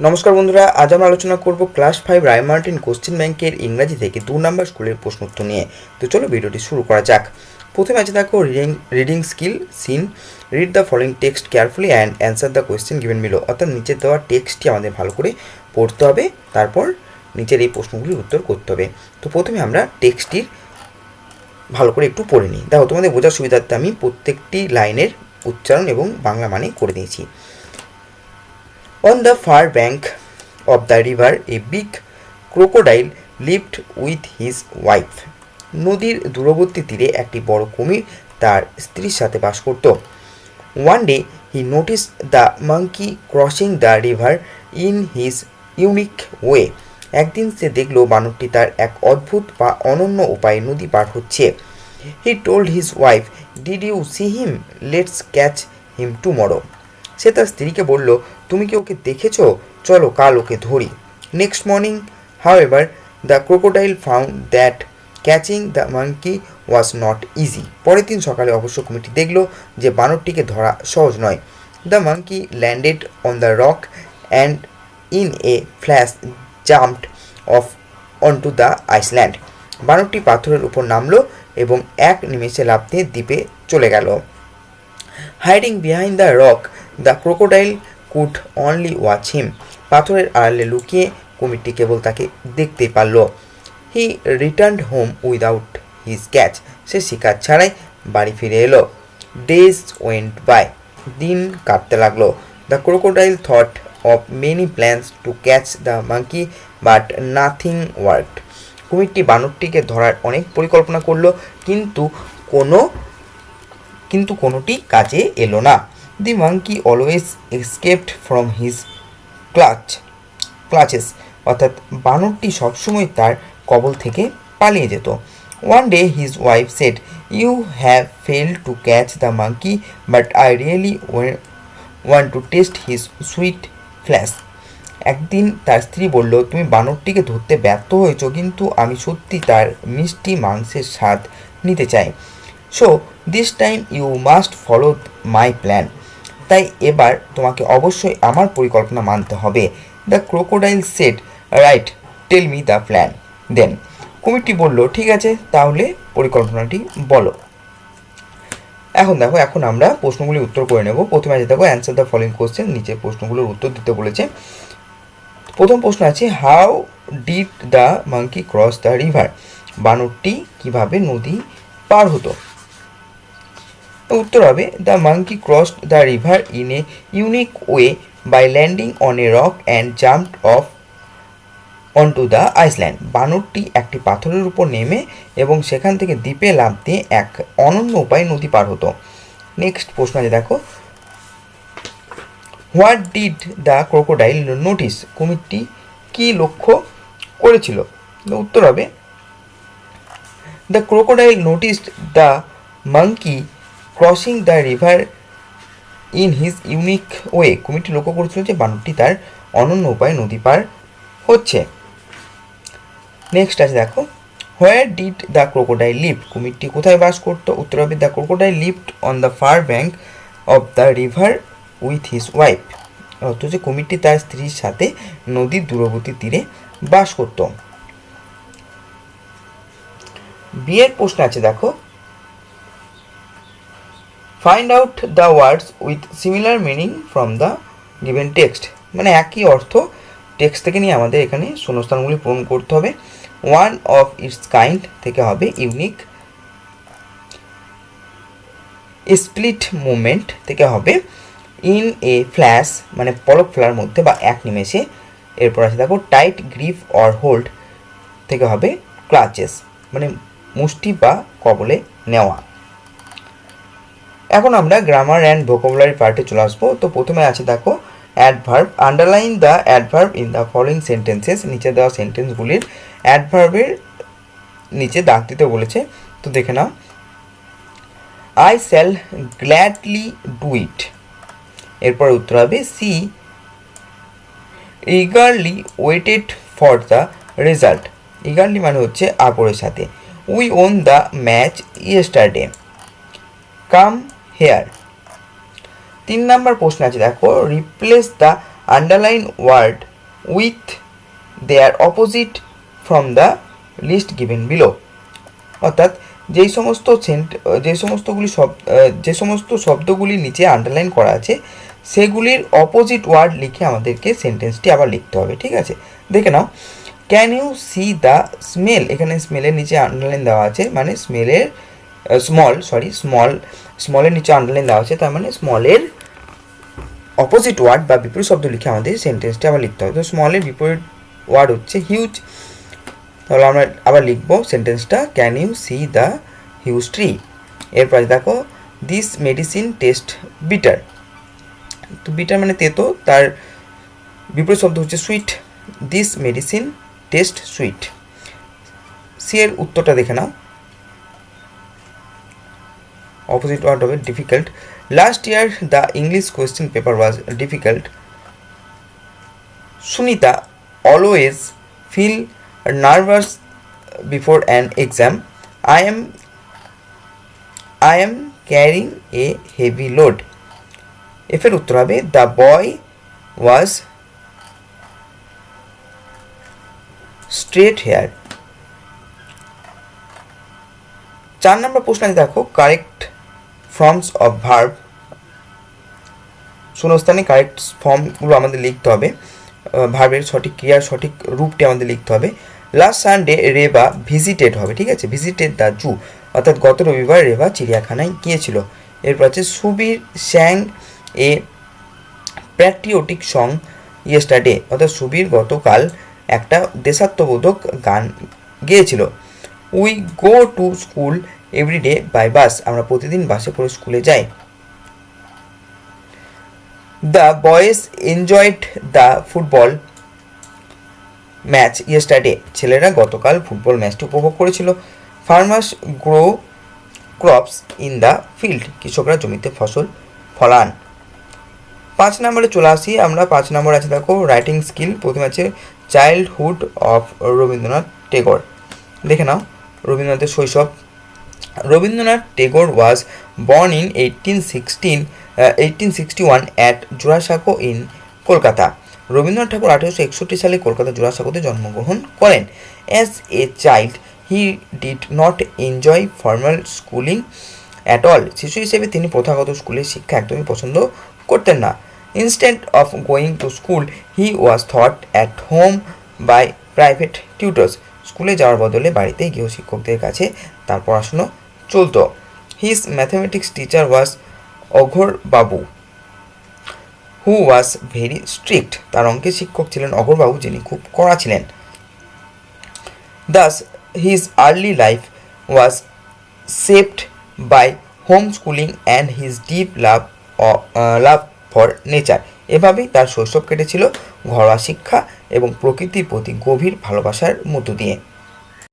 নমস্কার বন্ধুরা, আজ আমরা আলোচনা করব ক্লাস 5 রায়মার্টিন কোশ্চেন ব্যাংকের ইংরাজি থেকে 2 নম্বর স্কুলের প্রশ্ন উত্তর নিয়ে। তো চলো ভিডিওটি শুরু করা যাক। প্রথমে আছে দেখো reading skill seen, read the following text carefully and answer the question given below. অর্থাৎ নিচে দেওয়া টেক্সটটি আমাদের ভালো করে পড়তে হবে, তারপর নিচের এই প্রশ্নগুলির উত্তর করতে হবে। তো প্রথমে আমরা টেক্সটটির ভালো করে একটু পড়ে নিই। দেখো, তোমাদের বোঝার সুবিধার্থে আমি প্রত্যেকটি লাইনের উচ্চারণ এবং বাংলা মানে করে দিয়েছি। On the far bank of the river, a big crocodile lived with his wife. নদীর দূরবর্তী তীরে একটি বড় কুমির তার স্ত্রীর সাথে বাস করত। One day he noticed the monkey crossing the river in his unique way. একদিন সে দেখল বানরটি তার এক অদ্ভুত বা অনন্য উপায়ে নদী পার হচ্ছে। He told his wife, "Did you see him? Let's catch him tomorrow." সে তার স্ত্রীকে বলল, তুমি কি ওকে দেখেছো? চলো কাল ওকে ধরি। Next morning however the crocodile found that catching the monkey was not easy. পরের দিন সকালে অবশ্য কুমিরটি দেখল যে বানরটিকে ধরা সহজ নয়। The monkey landed on the rock and in a flash jumped off onto the island. বানরটি পাথরের উপর নামলো এবং এক নিমেষে লাফ দিয়ে দ্বীপে চলে গেল। Hiding behind the rock the crocodile could only watch him. পাথরের আড়ালে লুকিয়ে কুমিরটি কেবল তাকে দেখতেই পারল। He returned home without his catch. সে শিকার ছাড়াই বাড়ি ফিরে এলো। Days went by. দিন কাটতে লাগলো। The crocodile thought of many plans to catch the monkey but nothing worked. কুমিরটি বানরটিকে ধরার অনেক পরিকল্পনা করলো, কিন্তু কোনোটি কাজে এলো না। The monkey always escaped from his clutches. অর্থাৎ বানরটি সবসময় তার কবল থেকে পালিয়ে যেত। One day his wife said, "You have failed to catch the monkey, but I really want to taste his sweet flesh." একদিন তার স্ত্রী বলল, তুমি বানরটিকে ধরতে ব্যর্থ হয়েছ, কিন্তু আমি সত্যি তার মিষ্টি মাংসের স্বাদ নিতে চাই। So this time you must follow my plan. তাই এবার তোমাকে অবশ্যই আমার পরিকল্পনা মানতে হবে। The crocodile said, right, tell me the plan then. কুমিরটি বলল, ঠিক আছে, তাহলে পরিকল্পনাটি বলো। এখন আমরা প্রশ্নগুলির উত্তর করে নেব। প্রথমে আছে দেখো অ্যান্সার দ্য ফলোইং কোশ্চেন, নিচে প্রশ্নগুলোর উত্তর দিতে বলেছে। প্রথম প্রশ্ন আছে, how did the monkey cross the river. বানরটি কিভাবে নদী পার হতো? উত্তর হবে, the monkey crossed the river in a unique way by landing on a rock and jumped off onto the island. বানরটি একটি পাথরের উপর নেমে এবং সেখান থেকে দ্বীপে লাফ দিয়ে এক অনন্য উপায়ে নদী পার হতো। নেক্সট প্রশ্ন আছে দেখো, what did the crocodile notice. কুমিরটি কি লক্ষ্য করেছিল? উত্তর হবে, the crocodile noticed the monkey crossing the river in his unique way. কুমিরটি লক্ষ্য করেছিল যে বানরটি তার অনন্য উপায়ে নদী পার হচ্ছে। নেক্সট আছে দেখো, where did the crocodile live. কুমিরটি কোথায় বাস করতো? উত্তর হবে, the crocodile lived on the far bank of the river with his wife. অথচ কুমিরটি তার স্ত্রীর সাথে নদীর দূরবর্তী তীরে বাস করত। বিয়ের প্রশ্ন আছে দেখো, find out the words with similar meaning from the given text. মানে একই অর্থ টেক্সট থেকে নিয়ে আমাদের এখানে শূন্যস্থানগুলি পূরণ করতে হবে। ওয়ান অফ ইটস কাইন্ড থেকে হবে ইউনিক, স্প্লিট মুভমেন্ট থেকে হবে ইন এ ফ্ল্যাশ, মানে পলক ফেলার মধ্যে বা এক নিমেষে। এরপর আছে দেখো, টাইট গ্রিপ অর হোল্ড থেকে হবে ক্লাচেস, মানে মুষ্টি বা কবলে নেওয়া। এখন আমরা গ্রামার অ্যান্ড ভোকাবুলারি পার্টে চলে আসবো। তো প্রথমে আছে দেখো adverb, underline the adverb in the following sentences. নিচে দেওয়া সেন্টেন্সগুলির অ্যাডভার্বের নিচে দাগ দিতে বলেছে, তো দেখে নাও। I shall gladly do it. এরপর উত্তর হবে, she eagerly waited for the result. Eagerly মানে হচ্ছে আগ্রহের সাথে। We won the match yesterday. Come here. 3 নম্বর প্রশ্ন আছে দেখো, replace the underline word with their opposite from the list given below. অর্থাৎ যে সমস্ত শব্দগুলি নিচে আন্ডারলাইন করা আছে সেগুলির অপোজিট ওয়ার্ড লিখে আমাদেরকে সেন্টেন্সটি আবার লিখতে হবে। ঠিক আছে, দেখে নাও। Can you see the smell, এখানে স্মেলের নিচে আন্ডারলাইন দেওয়া আছে, মানে স্মেলের স্মলের নিচে আন্ডারলাইন দেওয়া আছে, তার মানে স্মলের অপোজিট ওয়ার্ড বা বিপরীত শব্দ লিখে আমাদের সেন্টেন্সটি আবার লিখতে হবে। তো স্মলের বিপরীত ওয়ার্ড হচ্ছে হিউজ। তাহলে আমরা আবার লিখবো সেন্টেন্সটা, can you see the huge tree. এরপরে দেখো, দিস মেডিসিন টেস্ট বিটার। তো বিটার মানে তেতো, তার বিপরীত শব্দ হচ্ছে sweet. This medicine taste sweet. C এর উত্তরটা দেখে নাও, অপোজিট ওয়ার্ড হবে difficult. Last year the English question paper was difficult. Sunita always feel nervous before an exam. I am carrying a heavy load. F এর উত্তর হবে the boy was straight hair. 4 নম্বর প্রশ্ন আছে, দেখো কারেক্ট ফর্মস অফ ভার্ব। শূন্যস্থানে correct ফর্মগুলো আমাদের লিখতে হবে, ভার্বের সঠিক ক্রিয়ার সঠিক রূপটি আমাদের লিখতে হবে। লাস্ট সানডে রেবা ভিজিটেড হবে, ঠিক আছে, ভিজিটেড দ্য জু, অর্থাৎ গত রবিবার রেবা চিড়িয়াখানায় গিয়েছিল। এরপর আছে Subir sang a patriotic song yesterday, অর্থাৎ সুবীর গতকাল একটা দেশাত্মবোধক গান গেয়েছিল। We go to school every day by bus, আমরা প্রতিদিন বাসে করে স্কুলে যাই। The boys enjoyed the football match yesterday, ছেলেরা গতকাল ফুটবল ম্যাচটি উপভোগ করেছিল। Farmers grow crops in the field, কৃষকরা জমিতে ফসল ফলান। 5 নম্বরে চলে আসি আমরা। 5 নম্বর আছে দেখো রাইটিং স্কিল। প্রথমে আছে চাইল্ডহুড অফ রবীন্দ্রনাথ টেগোর। দেখে নাও রবীন্দ্রনাথের শৈশব। Rabindranath Tagore was born in 1861 at Jorasanko in Kolkata. Rabindranath Thakur 1861 সালে কলকাতা জোড়াসাঁকোতে জন্মগ্রহণ করেন। As a child he did not enjoy formal schooling at all, শিশু হিসেবে তিনি প্রথাগত স্কুলের শিক্ষা একদমই পছন্দ করতেন না। Instead of going to school he was thought at home by private tutors, স্কুলে যাওয়ার বদলে বাড়িতে গৃহশিক্ষকদের কাছে তার পড়াশুনো চলতো। His mathematics teacher was Aghor Babu who was very strict, তার অঙ্কের শিক্ষক ছিলেন অঘোরবাবু, যিনি খুব কড়া ছিলেন। Thus, his early life was shaped by homeschooling and his deep love for nature. এভাবেই তার শৈশব কেটেছিল ঘরোয়া শিক্ষা এবং প্রকৃতির প্রতি গভীর ভালোবাসার মধ্য দিয়ে।